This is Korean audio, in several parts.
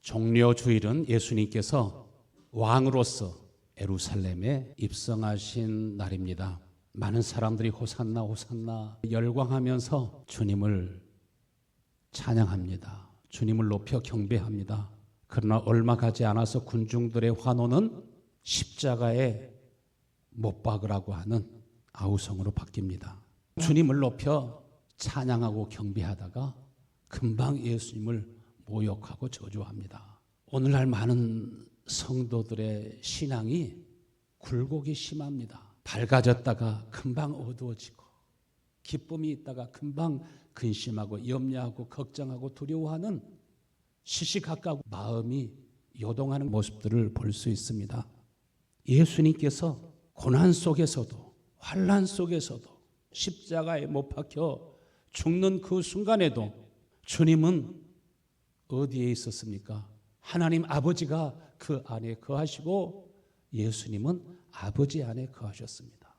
종려 주일은 예수님께서 왕으로서 예루살렘에 입성하신 날입니다. 많은 사람들이 호산나 호산나 열광하면서 주님을 찬양합니다. 주님을 높여 경배합니다. 그러나 얼마 가지 않아서 군중들의 환호는 십자가에 못 박으라고 하는 아우성으로 바뀝니다. 주님을 높여 찬양하고 경배하다가 금방 예수님을 모욕하고 저주합니다. 오늘날 많은 성도들의 신앙이 굴곡이 심합니다. 밝아졌다가 금방 어두워지고, 기쁨이 있다가 금방 근심하고 염려하고 걱정하고 두려워하는 시시각각 마음이 요동하는 모습들을 볼 수 있습니다. 예수님께서 고난 속에서도 환난 속에서도 십자가에 못 박혀 죽는 그 순간에도 주님은 어디에 있었습니까? 하나님 아버지가 그 안에 거하시고 예수님은 아버지 안에 거하셨습니다.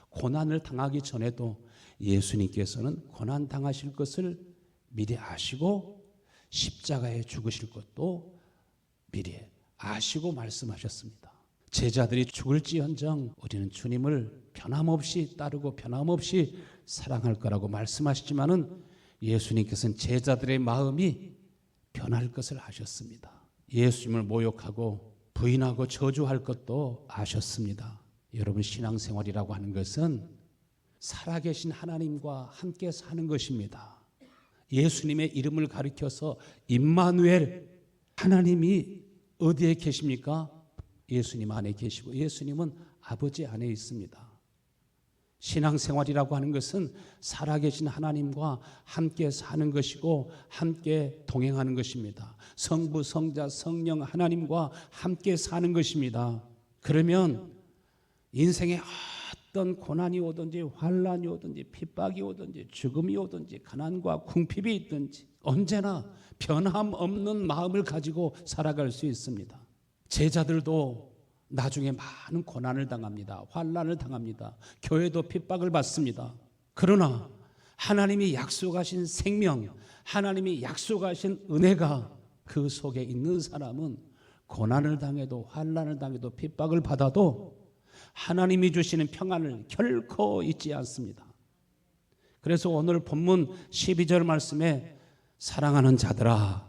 고난을 당하기 전에도 예수님께서는 고난 당하실 것을 미리 아시고 십자가에 죽으실 것도 미리 아시고 말씀하셨습니다. 제자들이 죽을지언정 우리는 주님을 변함없이 따르고 변함없이 사랑할 거라고 말씀하시지만은 예수님께서는 제자들의 마음이 변할 것을 아셨습니다. 예수님을 모욕하고 부인하고 저주할 것도 아셨습니다. 여러분, 신앙생활이라고 하는 것은 살아계신 하나님과 함께 사는 것입니다. 예수님의 이름을 가리켜서 임마누엘, 하나님이 어디에 계십니까? 예수님 안에 계시고 예수님은 아버지 안에 있습니다. 신앙생활이라고 하는 것은 살아계신 하나님과 함께 사는 것이고 함께 동행하는 것입니다. 성부, 성자, 성령 하나님과 함께 사는 것입니다. 그러면 인생에 어떤 고난이 오든지 환난이 오든지 핍박이 오든지 죽음이 오든지 가난과 궁핍이 있든지 언제나 변함없는 마음을 가지고 살아갈 수 있습니다. 제자들도 나중에 많은 고난을 당합니다. 환난을 당합니다. 교회도 핍박을 받습니다. 그러나 하나님이 약속하신 생명, 하나님이 약속하신 은혜가 그 속에 있는 사람은 고난을 당해도 환난을 당해도 핍박을 받아도 하나님이 주시는 평안을 결코 잊지 않습니다. 그래서 오늘 본문 12절 말씀에 사랑하는 자들아,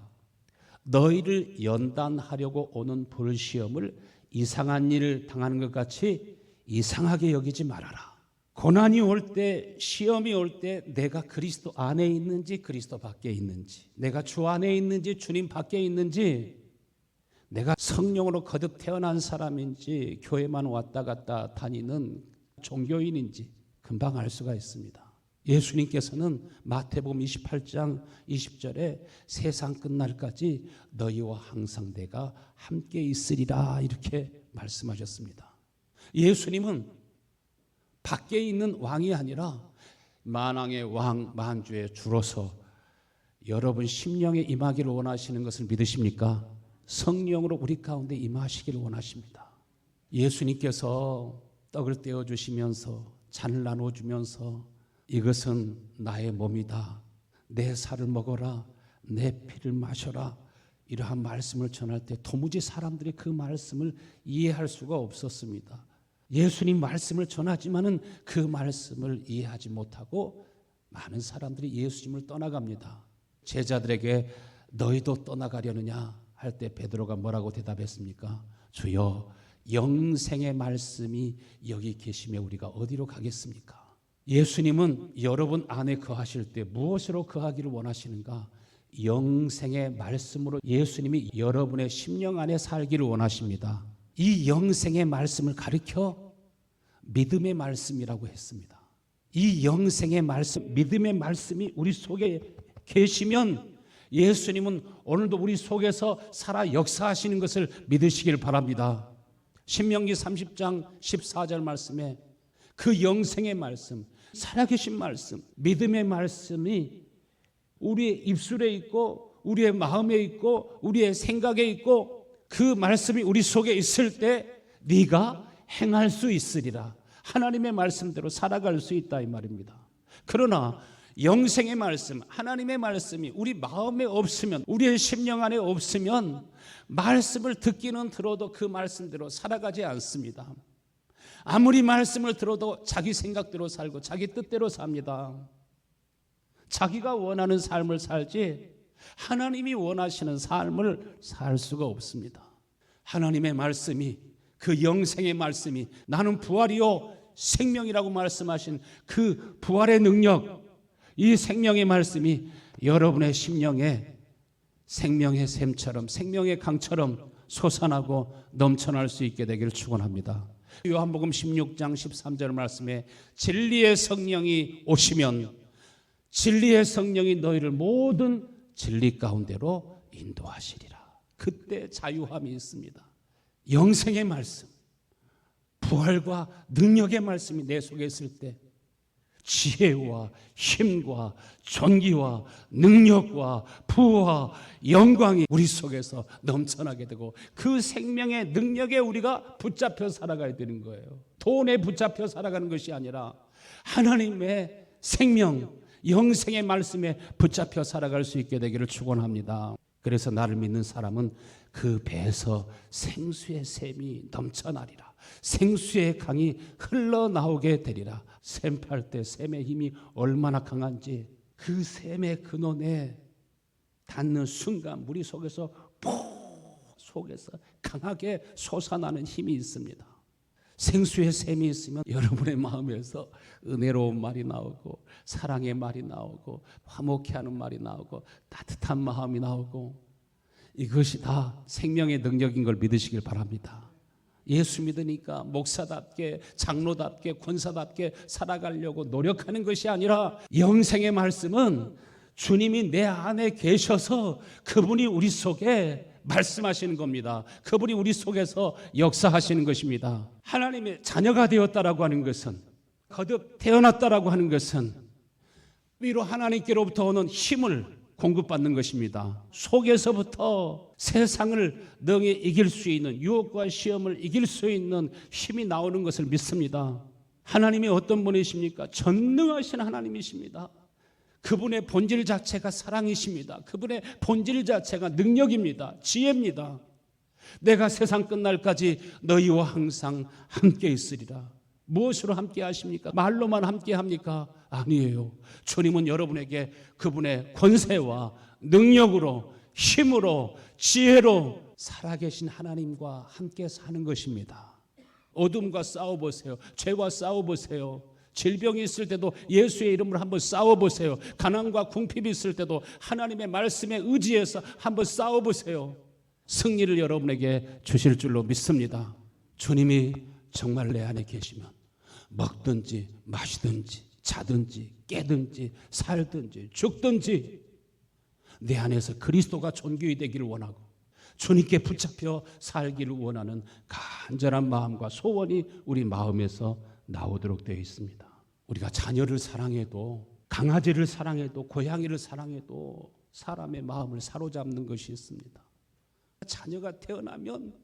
너희를 연단하려고 오는 불시험을 이상한 일을 당하는 것 같이 이상하게 여기지 말아라. 고난이 올 때, 시험이 올 때 내가 그리스도 안에 있는지 그리스도 밖에 있는지, 내가 주 안에 있는지 주님 밖에 있는지, 내가 성령으로 거듭 태어난 사람인지 교회만 왔다 갔다 다니는 종교인인지 금방 알 수가 있습니다. 예수님께서는 마태복음 28장 20절에 세상 끝날까지 너희와 항상 내가 함께 있으리라 이렇게 말씀하셨습니다. 예수님은 밖에 있는 왕이 아니라 만왕의 왕, 만주의 주로서 여러분 심령에 임하기를 원하시는 것을 믿으십니까? 성령으로 우리 가운데 임하시기를 원하십니다. 예수님께서 떡을 떼어주시면서 잔을 나눠주면서 이것은 나의 몸이다, 내 살을 먹어라, 내 피를 마셔라, 이러한 말씀을 전할 때 도무지 사람들이 그 말씀을 이해할 수가 없었습니다. 예수님 말씀을 전하지만은 그 말씀을 이해하지 못하고 많은 사람들이 예수님을 떠나갑니다. 제자들에게 너희도 떠나가려느냐 할 때 베드로가 뭐라고 대답했습니까? 주여, 영생의 말씀이 여기 계시며 우리가 어디로 가겠습니까? 예수님은 여러분 안에 거하실 때 무엇으로 거하기를 원하시는가? 영생의 말씀으로 예수님이 여러분의 심령 안에 살기를 원하십니다. 이 영생의 말씀을 가리켜 믿음의 말씀이라고 했습니다. 이 영생의 말씀, 믿음의 말씀이 우리 속에 계시면 예수님은 오늘도 우리 속에서 살아 역사하시는 것을 믿으시길 바랍니다. 신명기 30장 14절 말씀에 그 영생의 말씀, 살아계신 말씀, 믿음의 말씀이 우리의 입술에 있고 우리의 마음에 있고 우리의 생각에 있고 그 말씀이 우리 속에 있을 때 네가 행할 수 있으리라. 하나님의 말씀대로 살아갈 수 있다 이 말입니다. 그러나 영생의 말씀, 하나님의 말씀이 우리 마음에 없으면, 우리의 심령 안에 없으면 말씀을 듣기는 들어도 그 말씀대로 살아가지 않습니다. 아무리 말씀을 들어도 자기 생각대로 살고 자기 뜻대로 삽니다. 자기가 원하는 삶을 살지 하나님이 원하시는 삶을 살 수가 없습니다. 하나님의 말씀이, 그 영생의 말씀이, 나는 부활이요 생명이라고 말씀하신 그 부활의 능력, 이 생명의 말씀이 여러분의 심령에 생명의 샘처럼, 생명의 강처럼 솟아나고 넘쳐날 수 있게 되기를 축원합니다. 요한복음 16장 13절 말씀에 진리의 성령이 오시면 진리의 성령이 너희를 모든 진리 가운데로 인도하시리라. 그때 자유함이 있습니다. 영생의 말씀, 부활과 능력의 말씀이 내 속에 있을 때 지혜와 힘과 존귀와 능력과 부와 영광이 우리 속에서 넘쳐나게 되고 그 생명의 능력에 우리가 붙잡혀 살아가야 되는 거예요. 돈에 붙잡혀 살아가는 것이 아니라 하나님의 생명, 영생의 말씀에 붙잡혀 살아갈 수 있게 되기를 축원합니다. 그래서 나를 믿는 사람은 그 배에서 생수의 샘이 넘쳐나리라. 생수의 강이 흘러나오게 되리라. 샘 팔 때 샘의 힘이 얼마나 강한지 그 샘의 근원에 닿는 순간 우리 속에서 속에서 강하게 솟아나는 힘이 있습니다. 생수의 샘이 있으면 여러분의 마음에서 은혜로운 말이 나오고 사랑의 말이 나오고 화목해 하는 말이 나오고 따뜻한 마음이 나오고 이것이 다 생명의 능력인 걸 믿으시길 바랍니다. 예수 믿으니까 목사답게 장로답게 권사답게 살아가려고 노력하는 것이 아니라 영생의 말씀은 주님이 내 안에 계셔서 그분이 우리 속에 말씀하시는 겁니다. 그분이 우리 속에서 역사하시는 것입니다. 하나님의 자녀가 되었다라고 하는 것은, 거듭 태어났다라고 하는 것은 위로 하나님께로부터 오는 힘을 공급받는 것입니다. 속에서부터 세상을 능히 이길 수 있는, 유혹과 시험을 이길 수 있는 힘이 나오는 것을 믿습니다. 하나님이 어떤 분이십니까? 전능하신 하나님이십니다. 그분의 본질 자체가 사랑이십니다. 그분의 본질 자체가 능력입니다. 지혜입니다. 내가 세상 끝날까지 너희와 항상 함께 있으리라. 무엇으로 함께 하십니까? 말로만 함께 합니까? 아니에요. 주님은 여러분에게 그분의 권세와 능력으로, 힘으로, 지혜로 살아계신 하나님과 함께 사는 것입니다. 어둠과 싸워보세요. 죄와 싸워보세요. 질병이 있을 때도 예수의 이름으로 한번 싸워보세요. 가난과 궁핍이 있을 때도 하나님의 말씀에 의지해서 한번 싸워보세요. 승리를 여러분에게 주실 줄로 믿습니다. 주님이 정말 내 안에 계시면 먹든지 마시든지 자든지 깨든지 살든지 죽든지 내 안에서 그리스도가 존귀히 되기를 원하고 주님께 붙잡혀 살기를 원하는 간절한 마음과 소원이 우리 마음에서 나오도록 되어 있습니다. 우리가 자녀를 사랑해도, 강아지를 사랑해도, 고양이를 사랑해도 사람의 마음을 사로잡는 것이 있습니다. 자녀가 태어나면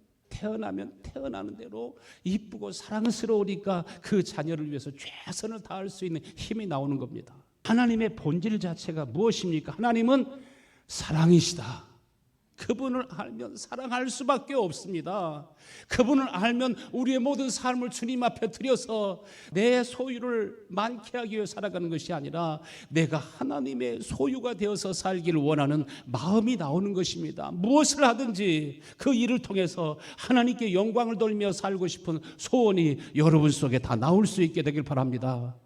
태어나는 대로 이쁘고 사랑스러우니까 그 자녀를 위해서 최선을 다할 수 있는 힘이 나오는 겁니다. 하나님의 본질 자체가 무엇입니까? 하나님은 사랑이시다. 그분을 알면 사랑할 수밖에 없습니다. 그분을 알면 우리의 모든 삶을 주님 앞에 드려서 내 소유를 많게 하기 위해 살아가는 것이 아니라 내가 하나님의 소유가 되어서 살기를 원하는 마음이 나오는 것입니다. 무엇을 하든지 그 일을 통해서 하나님께 영광을 돌리며 살고 싶은 소원이 여러분 속에 다 나올 수 있게 되길 바랍니다.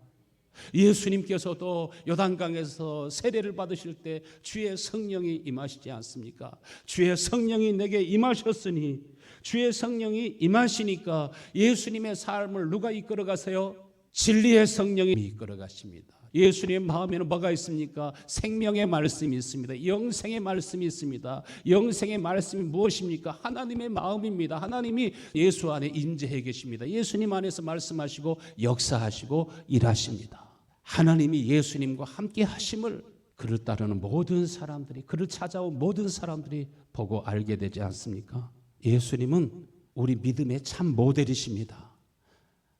예수님께서도 요단강에서 세례를 받으실 때 주의 성령이 임하시지 않습니까? 주의 성령이 내게 임하셨으니, 주의 성령이 임하시니까 예수님의 삶을 누가 이끌어 가세요? 진리의 성령이 이끌어 가십니다. 예수님의 마음에는 뭐가 있습니까? 생명의 말씀이 있습니다. 영생의 말씀이 있습니다. 영생의 말씀이 무엇입니까? 하나님의 마음입니다. 하나님이 예수 안에 임재해 계십니다. 예수님 안에서 말씀하시고 역사하시고 일하십니다. 하나님이 예수님과 함께 하심을 그를 따르는 모든 사람들이, 그를 찾아온 모든 사람들이 보고 알게 되지 않습니까? 예수님은 우리 믿음의 참 모델이십니다.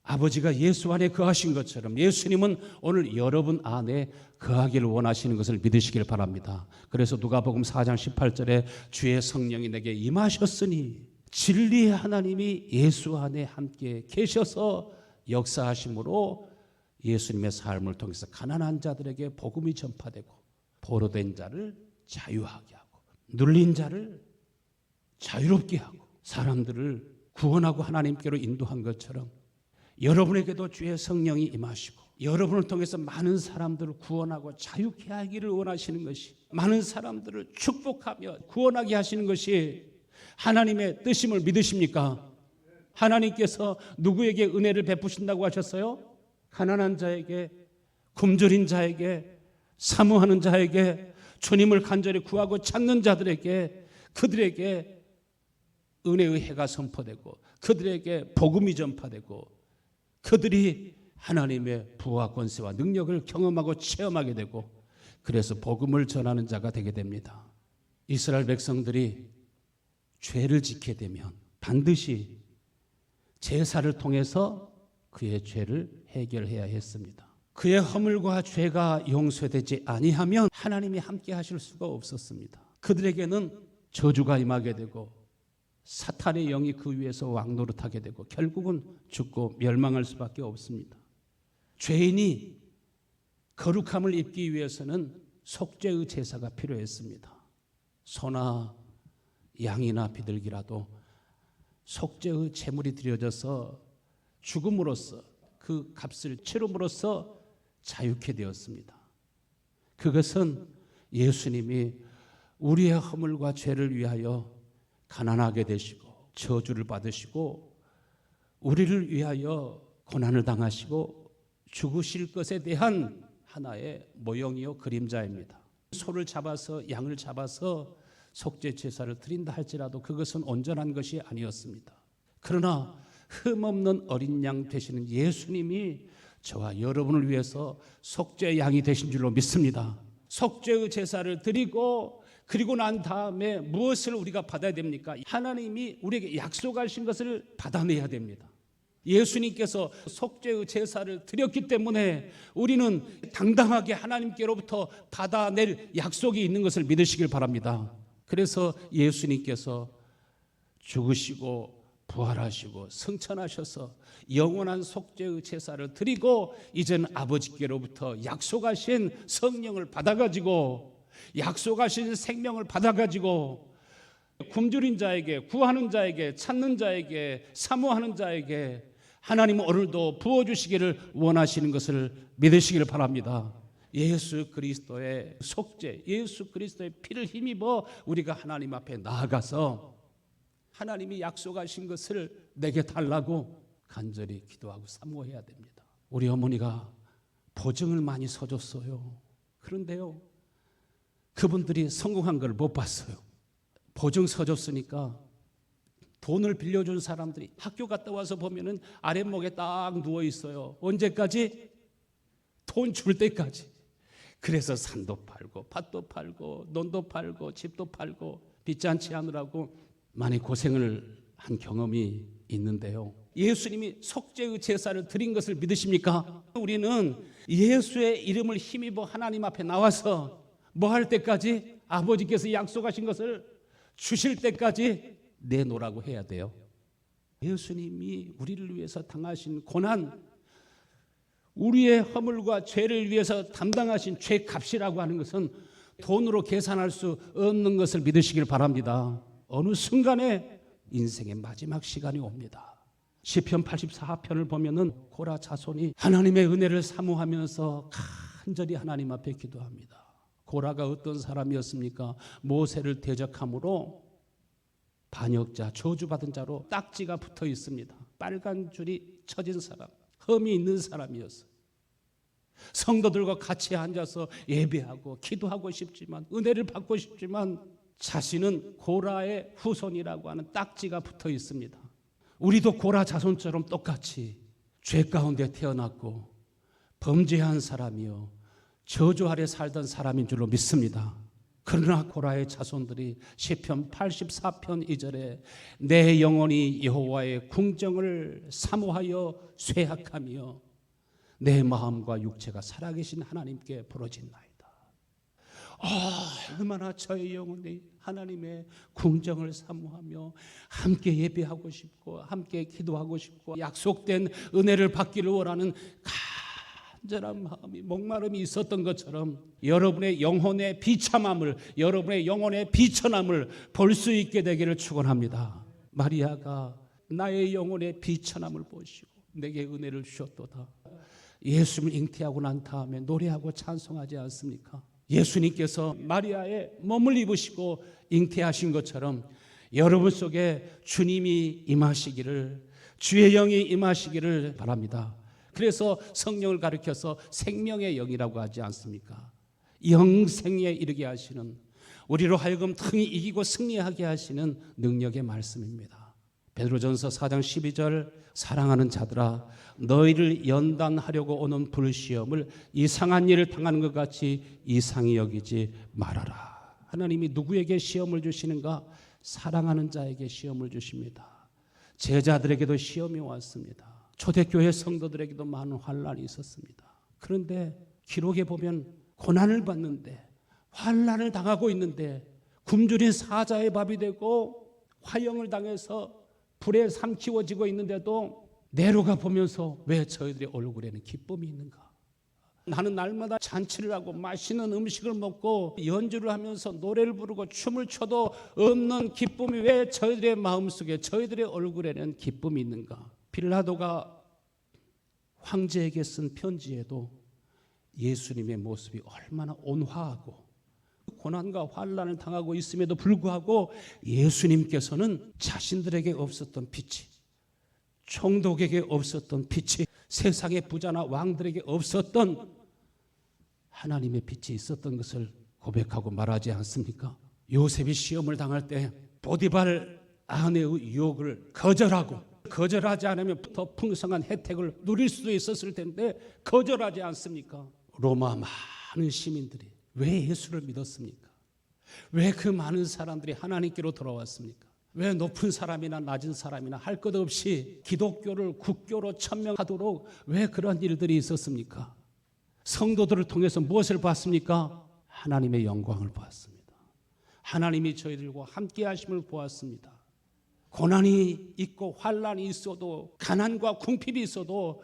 아버지가 예수 안에 거하신 것처럼 예수님은 오늘 여러분 안에 거하기를 원하시는 것을 믿으시길 바랍니다. 그래서 누가복음 4장 18절에 주의 성령이 내게 임하셨으니 진리의 하나님이 예수 안에 함께 계셔서 역사하심으로 예수님의 삶을 통해서 가난한 자들에게 복음이 전파되고 포로된 자를 자유하게 하고 눌린 자를 자유롭게 하고 사람들을 구원하고 하나님께로 인도한 것처럼 여러분에게도 주의 성령이 임하시고 여러분을 통해서 많은 사람들을 구원하고 자유케 하기를 원하시는 것이, 많은 사람들을 축복하며 구원하게 하시는 것이 하나님의 뜻임을 믿으십니까? 하나님께서 누구에게 은혜를 베푸신다고 하셨어요? 가난한 자에게, 굶주린 자에게, 사모하는 자에게, 주님을 간절히 구하고 찾는 자들에게, 그들에게 은혜의 해가 선포되고 그들에게 복음이 전파되고 그들이 하나님의 부와 권세와 능력을 경험하고 체험하게 되고 그래서 복음을 전하는 자가 되게 됩니다. 이스라엘 백성들이 죄를 짓게 되면 반드시 제사를 통해서 그의 죄를 해결해야 했습니다. 그의 허물과 죄가 용서되지 아니하면 하나님이 함께 하실 수가 없었습니다. 그들에게는 저주가 임하게 되고 사탄의 영이 그 위에서 왕노릇하게 되고 결국은 죽고 멸망할 수밖에 없습니다. 죄인이 거룩함을 입기 위해서는 속죄의 제사가 필요했습니다. 소나 양이나 비둘기라도 속죄의 제물이 드려져서 죽음으로써 그 값을 치름으로써 자유케 되었습니다. 그것은 예수님이 우리의 허물과 죄를 위하여 가난하게 되시고 저주를 받으시고 우리를 위하여 고난을 당하시고 죽으실 것에 대한 하나의 모형이요 그림자입니다. 소를 잡아서 양을 잡아서 속죄 제사를 드린다 할지라도 그것은 온전한 것이 아니었습니다. 그러나 흠없는 어린 양 되시는 예수님이 저와 여러분을 위해서 속죄 양이 되신 줄로 믿습니다. 속죄의 제사를 드리고 그리고 난 다음에 무엇을 우리가 받아야 됩니까? 하나님이 우리에게 약속하신 것을 받아내야 됩니다. 예수님께서 속죄의 제사를 드렸기 때문에 우리는 당당하게 하나님께로부터 받아낼 약속이 있는 것을 믿으시길 바랍니다. 그래서 예수님께서 죽으시고 부활하시고 승천하셔서 영원한 속죄의 제사를 드리고 이제는 아버지께로부터 약속하신 성령을 받아가지고 약속하신 생명을 받아가지고 굶주린 자에게, 구하는 자에게, 찾는 자에게, 사모하는 자에게 하나님은 오늘도 부어주시기를 원하시는 것을 믿으시기를 바랍니다. 예수 그리스도의 속죄, 예수 그리스도의 피를 힘입어 우리가 하나님 앞에 나아가서 하나님이 약속하신 것을 내게 달라고 간절히 기도하고 사모해야 됩니다. 우리 어머니가 보증을 많이 서줬어요. 그런데요, 그분들이 성공한 걸 못 봤어요. 보증 서줬으니까 돈을 빌려준 사람들이 학교 갔다 와서 보면은 아랫목에 딱 누워 있어요. 언제까지? 돈 줄 때까지. 그래서 산도 팔고 밭도 팔고 논도 팔고 집도 팔고 빚잔치 하느라고 많이 고생을 한 경험이 있는데요. 예수님이 속죄의 제사를 드린 것을 믿으십니까? 우리는 예수의 이름을 힘입어 하나님 앞에 나와서 뭐 할 때까지? 아버지께서 약속하신 것을 주실 때까지 내놓으라고 해야 돼요. 예수님이 우리를 위해서 당하신 고난, 우리의 허물과 죄를 위해서 담당하신 죄값이라고 하는 것은 돈으로 계산할 수 없는 것을 믿으시길 바랍니다. 어느 순간에 인생의 마지막 시간이 옵니다. 시편 84편을 보면은 고라 자손이 하나님의 은혜를 사모하면서 간절히 하나님 앞에 기도합니다. 고라가 어떤 사람이었습니까? 모세를 대적함으로 반역자, 저주받은 자로 딱지가 붙어 있습니다. 빨간 줄이 쳐진 사람, 흠이 있는 사람이었어요. 성도들과 같이 앉아서 예배하고 기도하고 싶지만, 은혜를 받고 싶지만 자신은 고라의 후손이라고 하는 딱지가 붙어 있습니다. 우리도 고라 자손처럼 똑같이 죄 가운데 태어났고 범죄한 사람이요 저주 아래 살던 사람인 줄로 믿습니다. 그러나 고라의 자손들이 시편 84편 2절에 내 영혼이 여호와의 궁정을 사모하여 쇠약하며 내 마음과 육체가 살아계신 하나님께 부르짖나이다. 얼마나 저의 영혼이 하나님의 궁정을 사모하며 함께 예배하고 싶고 함께 기도하고 싶고 약속된 은혜를 받기를 원하는 간절한 마음이 목마름이 있었던 것처럼 여러분의 영혼의 비참함을, 여러분의 영혼의 비천함을 볼 수 있게 되기를 축원합니다. 마리아가 나의 영혼의 비천함을 보시고 내게 은혜를 주셨도다. 예수님을 잉태하고 난 다음에 노래하고 찬송하지 않습니까? 예수님께서 마리아의 몸을 입으시고 잉태하신 것처럼 여러분 속에 주님이 임하시기를, 주의 영이 임하시기를 바랍니다. 그래서 성령을 가리켜서 생명의 영이라고 하지 않습니까? 영생에 이르게 하시는, 우리로 하여금 등이 이기고 승리하게 하시는 능력의 말씀입니다. 베드로전서 4장 12절 사랑하는 자들아 너희를 연단하려고 오는 불시험을 이상한 일을 당하는 것 같이 이상히 여기지 말아라. 하나님이 누구에게 시험을 주시는가? 사랑하는 자에게 시험을 주십니다. 제자들에게도 시험이 왔습니다. 초대교회 성도들에게도 많은 환난이 있었습니다. 그런데 기록에 보면 고난을 받는데, 환난을 당하고 있는데 굶주린 사자의 밥이 되고 화형을 당해서 불에 삼키워지고 있는데도 내려가 보면서 왜 저희들의 얼굴에는 기쁨이 있는가? 나는 날마다 잔치를 하고 맛있는 음식을 먹고 연주를 하면서 노래를 부르고 춤을 춰도 없는 기쁨이 왜 저희들의 마음속에, 저희들의 얼굴에는 기쁨이 있는가? 빌라도가 황제에게 쓴 편지에도 예수님의 모습이 얼마나 온화하고 고난과 환난을 당하고 있음에도 불구하고 예수님께서는 자신들에게 없었던 빛이, 총독에게 없었던 빛이, 세상의 부자나 왕들에게 없었던 하나님의 빛이 있었던 것을 고백하고 말하지 않습니까? 요셉이 시험을 당할 때 보디발 아내의 유혹을 거절하지 않으면 더 풍성한 혜택을 누릴 수도 있었을 텐데 거절하지 않습니까? 로마 많은 시민들이 왜 예수를 믿었습니까? 왜 그 많은 사람들이 하나님께로 돌아왔습니까? 왜 높은 사람이나 낮은 사람이나 할 것 없이 기독교를 국교로 천명하도록 왜 그런 일들이 있었습니까? 성도들을 통해서 무엇을 봤습니까? 하나님의 영광을 보았습니다. 하나님이 저희들과 함께 하심을 보았습니다. 고난이 있고 환난이 있어도, 가난과 궁핍이 있어도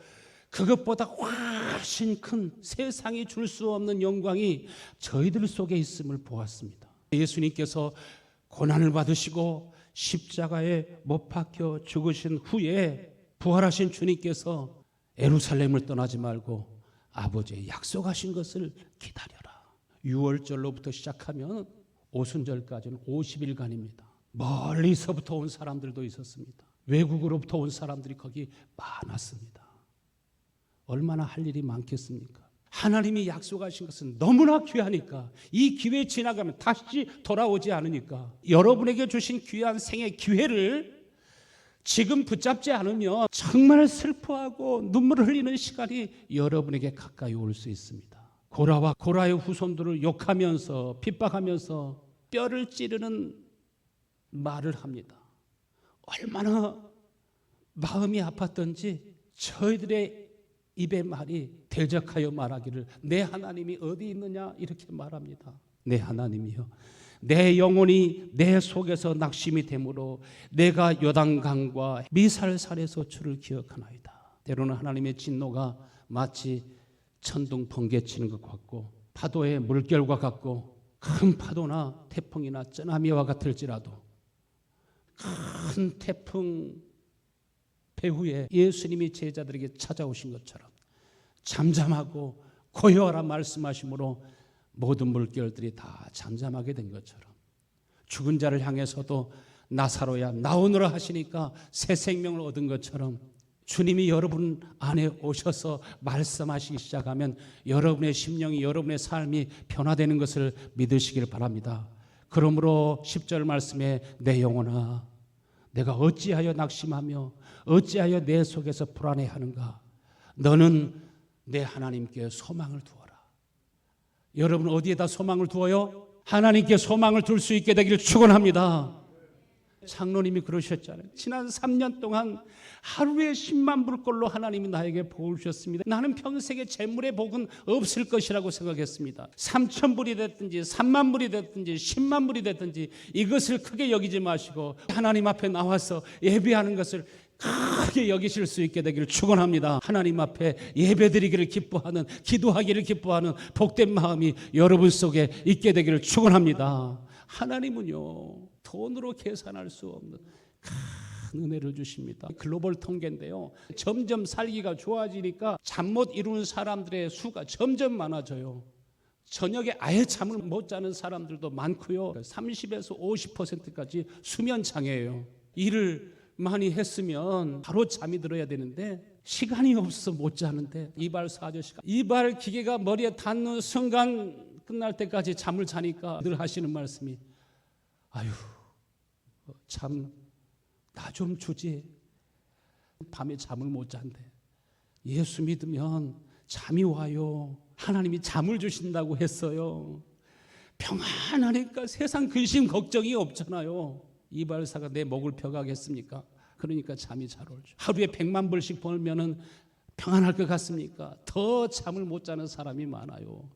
그것보다 훨씬 큰 세상이 줄 수 없는 영광이 저희들 속에 있음을 보았습니다. 예수님께서 고난을 받으시고 십자가에 못 박혀 죽으신 후에 부활하신 주님께서 예루살렘을 떠나지 말고 아버지의 약속하신 것을 기다려라. 6월절로부터 시작하면 오순절까지는 50일간입니다. 멀리서부터 온 사람들도 있었습니다. 외국으로부터 온 사람들이 거기 많았습니다. 얼마나 할 일이 많겠습니까? 하나님이 약속하신 것은 너무나 귀하니까, 이 기회 지나가면 다시 돌아오지 않으니까 여러분에게 주신 귀한 생의 기회를 지금 붙잡지 않으면 정말 슬퍼하고 눈물을 흘리는 시간이 여러분에게 가까이 올 수 있습니다. 고라와 고라의 후손들을 욕하면서 핍박하면서 뼈를 찌르는 말을 합니다. 얼마나 마음이 아팠던지 저희들의 입의 말이 대적하여 말하기를 내 하나님이 어디 있느냐 이렇게 말합니다. 내 하나님이여, 내 영혼이 내 속에서 낙심이 되므로 내가 요단강과 미살산에서 주를 기억하나이다. 때로는 하나님의 진노가 마치 천둥 번개치는 것 같고 파도의 물결과 같고, 큰 파도나 태풍이나 쓰나미와 같을지라도 큰 태풍 배후에 예수님이 제자들에게 찾아오신 것처럼 잠잠하고 고요하라 말씀하심으로 모든 물결들이 다 잠잠하게 된 것처럼, 죽은 자를 향해서도 나사로야 나오너라 하시니까 새 생명을 얻은 것처럼 주님이 여러분 안에 오셔서 말씀하시기 시작하면 여러분의 심령이, 여러분의 삶이 변화되는 것을 믿으시길 바랍니다. 그러므로 10절 말씀에 내 영혼아 내가 어찌하여 낙심하며 어찌하여 내 속에서 불안해하는가? 너는 내 하나님께 소망을 두어라. 여러분 어디에다 소망을 두어요? 하나님께 소망을 둘 수 있게 되기를 축원합니다. 장로님이 그러셨잖아요. 지난 3년 동안 하루에 10만 불꼴로 하나님이 나에게 복을 주셨습니다. 나는 평생에 재물의 복은 없을 것이라고 생각했습니다. 3천 불이 됐든지 3만 불이 됐든지 10만 불이 됐든지 이것을 크게 여기지 마시고 하나님 앞에 나와서 예배하는 것을 크게 여기실 수 있게 되기를 축원합니다. 하나님 앞에 예배드리기를 기뻐하는, 기도하기를 기뻐하는 복된 마음이 여러분 속에 있게 되기를 축원합니다. 하나님은요, 돈으로 계산할 수 없는 큰 은혜를 주십니다. 글로벌 통계인데요, 점점 살기가 좋아지니까 잠 못 이루는 사람들의 수가 점점 많아져요. 저녁에 아예 잠을 못 자는 사람들도 많고요. 30에서 50%까지 수면 장애예요. 일을 많이 했으면 바로 잠이 들어야 되는데 시간이 없어서 못 자는데, 이발소 아저씨가 이발 기계가 머리에 닿는 순간 끝날 때까지 잠을 자니까 늘 하시는 말씀이, 아유 참 나 좀 주지. 밤에 잠을 못 잔대. 예수 믿으면 잠이 와요. 하나님이 잠을 주신다고 했어요. 평안하니까 세상 근심 걱정이 없잖아요. 이발사가 내 목을 펴가겠습니까? 그러니까 잠이 잘 오죠. 하루에 100만 불씩 벌면은 평안할 것 같습니까? 더 잠을 못 자는 사람이 많아요.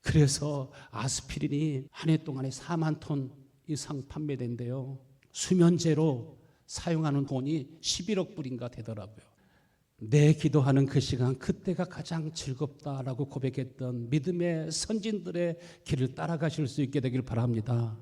그래서 아스피린이 한 해 동안에 4만 톤 이상 판매된대요. 수면제로 사용하는 돈이 11억 불인가 되더라고요. 내 기도하는 그 시간, 그때가 가장 즐겁다라고 고백했던 믿음의 선진들의 길을 따라가실 수 있게 되길 바랍니다.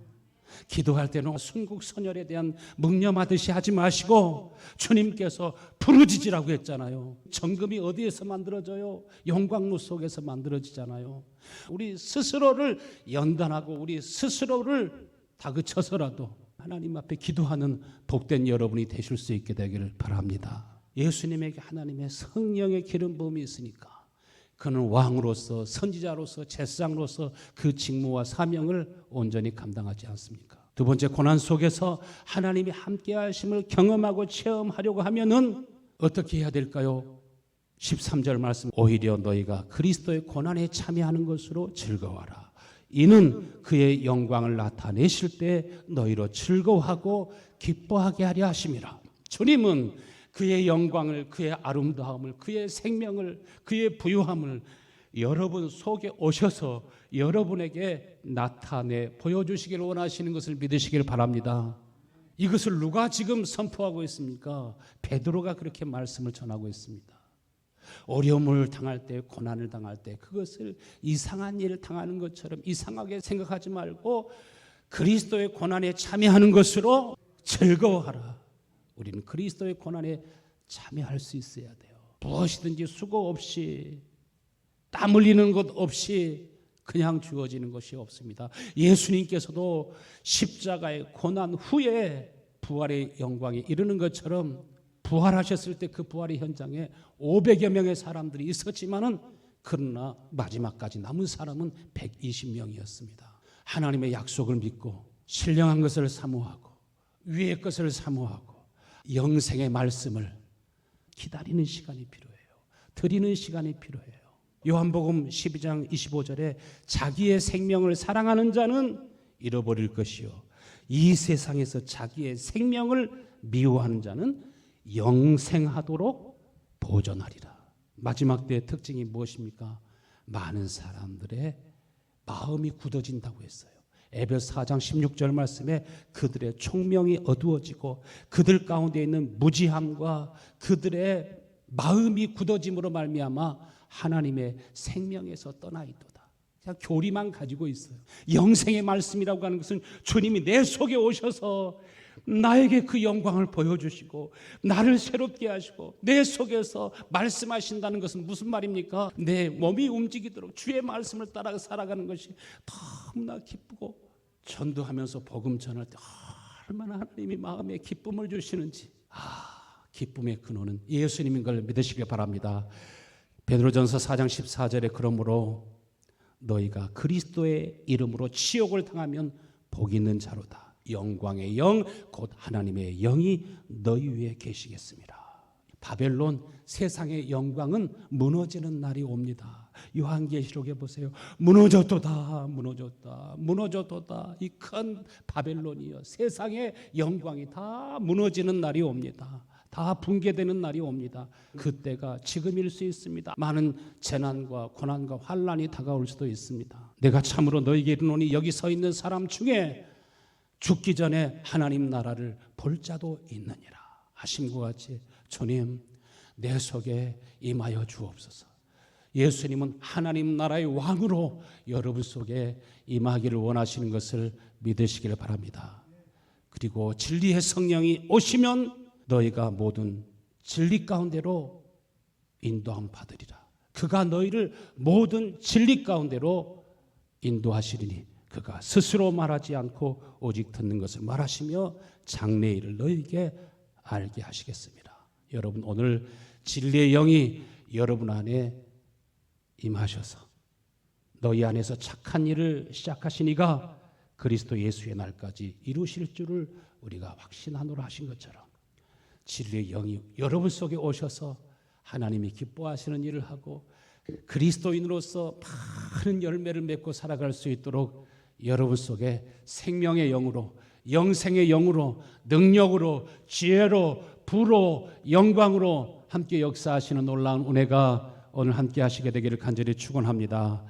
기도할 때는 순국선열에 대한 묵념하듯이 하지 마시고, 주님께서 부르짖으라고 했잖아요. 정금이 어디에서 만들어져요? 영광로 속에서 만들어지잖아요. 우리 스스로를 연단하고 우리 스스로를 다그쳐서라도 하나님 앞에 기도하는 복된 여러분이 되실 수 있게 되기를 바랍니다. 예수님에게 하나님의 성령의 기름 부음이 있으니까 그는 왕으로서, 선지자로서, 제사장으로서 그 직무와 사명을 온전히 감당하지 않습니까? 두 번째, 고난 속에서 하나님이 함께 하심을 경험하고 체험하려고 하면은 어떻게 해야 될까요? 13절 말씀, 오히려 너희가 그리스도의 고난에 참여하는 것으로 즐거워하라. 이는 그의 영광을 나타내실 때 너희로 즐거워하고 기뻐하게 하려 하심이라. 주님은 그의 영광을, 그의 아름다움을, 그의 생명을, 그의 부유함을 여러분 속에 오셔서 여러분에게 나타내 보여주시기를 원하시는 것을 믿으시길 바랍니다. 이것을 누가 지금 선포하고 있습니까? 베드로가 그렇게 말씀을 전하고 있습니다. 어려움을 당할 때, 고난을 당할 때 그것을 이상한 일을 당하는 것처럼 이상하게 생각하지 말고 그리스도의 고난에 참여하는 것으로 즐거워하라. 우리는 그리스도의 고난에 참여할 수 있어야 돼요. 무엇이든지 수고 없이, 땀 흘리는 것 없이 그냥 주어지는 것이 없습니다. 예수님께서도 십자가의 고난 후에 부활의 영광에 이르는 것처럼 부활하셨을 때 그 부활의 현장에 500여 명의 사람들이 있었지만은, 그러나 마지막까지 남은 사람은 120명이었습니다. 하나님의 약속을 믿고 신령한 것을 사모하고 위의 것을 사모하고 영생의 말씀을 기다리는 시간이 필요해요. 드리는 시간이 필요해요. 요한복음 12장 25절에 자기의 생명을 사랑하는 자는 잃어버릴 것이요, 이 세상에서 자기의 생명을 미워하는 자는 영생하도록 보존하리라. 마지막 때의 특징이 무엇입니까? 많은 사람들의 마음이 굳어진다고 했어요. 에베소 4장 16절 말씀에 그들의 총명이 어두워지고 그들 가운데 있는 무지함과 그들의 마음이 굳어짐으로 말미암아 하나님의 생명에서 떠나 있도다. 그냥 교리만 가지고 있어요. 영생의 말씀이라고 하는 것은 주님이 내 속에 오셔서 나에게 그 영광을 보여주시고 나를 새롭게 하시고 내 속에서 말씀하신다는 것은 무슨 말입니까? 내 몸이 움직이도록 주의 말씀을 따라 살아가는 것이 너무나 기쁘고, 전도하면서 복음 전할 때 얼마나 하나님이 마음에 기쁨을 주시는지, 기쁨의 근원은 예수님인 걸 믿으시길 바랍니다. 베드로전서 4장 14절에 그러므로 너희가 그리스도의 이름으로 치욕을 당하면 복 있는 자로다. 영광의 영 곧 하나님의 영이 너희 위에 계시겠습니다. 바벨론 세상의 영광은 무너지는 날이 옵니다. 요한계시록에 보세요. 무너졌도다, 무너졌다, 무너졌도다. 이 큰 바벨론이요, 세상의 영광이 다 무너지는 날이 옵니다. 다 붕괴되는 날이 옵니다. 그때가 지금일 수 있습니다. 많은 재난과 고난과 환난이 다가올 수도 있습니다. 내가 참으로 너희에게 이르노니 여기 서 있는 사람 중에 죽기 전에 하나님 나라를 볼 자도 있느니라 하심과 같이 주님, 내 속에 임하여 주옵소서. 예수님은 하나님 나라의 왕으로 여러분 속에 임하기를 원하시는 것을 믿으시기를 바랍니다. 그리고 진리의 성령이 오시면 너희가 모든 진리 가운데로 인도함 받으리라. 그가 너희를 모든 진리 가운데로 인도하시리니 그가 스스로 말하지 않고 오직 듣는 것을 말하시며 장래일을 너희에게 알게 하시겠습니다. 여러분, 오늘 진리의 영이 여러분 안에 임하셔서 너희 안에서 착한 일을 시작하신 이가 그리스도 예수의 날까지 이루실 줄을 우리가 확신하노라 하신 것처럼 진리의 영이 여러분 속에 오셔서 하나님이 기뻐하시는 일을 하고 그리스도인으로서 많은 열매를 맺고 살아갈 수 있도록 여러분 속에 생명의 영으로, 영생의 영으로, 능력으로, 지혜로, 부로, 영광으로 함께 역사하시는 놀라운 은혜가 오늘 함께 하시게 되기를 간절히 축원합니다.